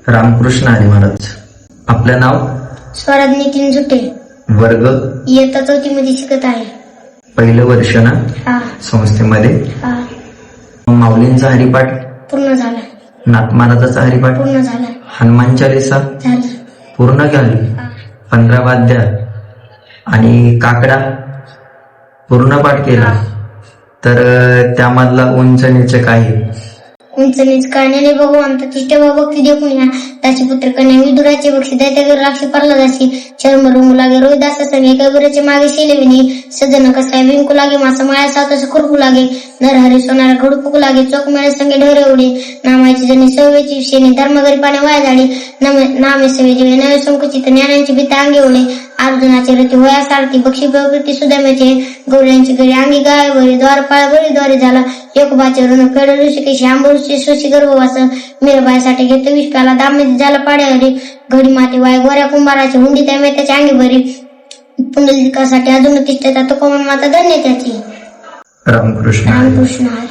रामकृष्ण हरी महाराज. आपलं नाव? स्वराज नितीन झुटे. वर्ग? इयत्ता 4थी मध्ये शिकत आहे. पहिलं वर्ष ना हा संस्थेमध्ये? हा माऊलींचा हरिपाठ पूर्ण झाला. नाथ महाराजाचा हरिपाठ पूर्ण झाला. हनुमान चालीसा झाली. पूर्ण झाली. हा 15 वाद्य आणि काकडा पूर्ण पाठ केला. तर त्यामधला उंच नीच काही उंच नीच काढण्याने भगवान प्रतिष्ठा भक्ती देखून या त्याचे पुत्र कन्या विदुराचे बक्षी दैत्यागर राक्षी प्रल्हादासी चर्म रंगू लागे रोहिदास संगे कबीराचे मागे शिलेविनी सजन कसाय विंकू लागे मासा माया सातस खुरपू लागे नरहरी सोनारा घडू फुकू लागे चोख मेळे संगे ढोरे उडे नामाची जणी सवेची शेणी धर्मगरी पाने वाया झाली नामे सवेची नवे संकुचित ज्ञानांची भीता अंगी ओढे अर्जुनाचे रती होया सारथी बक्षी प्रवृत्ती सुदाम्याचे गौऱ्यांची गरी अंगी गाय बरी द्वारपाळ बळी द्वारे झाला योगबाचे ऋण फेड ऋषिकेशी आंबोळशी शोषी गर्भवास मीराबाईसाठी घेतो विष प्याला दामे झाला पाड्यावरी घडी माती वाय गोऱ्या कुंभाराची हुंडी त्या मेत्याच्या अंगी भरी पुंडलिकासाठी अजून तिष्ठता तो कमन माता धन्य त्याची. रामकृष्ण. रामकृष्ण हरी.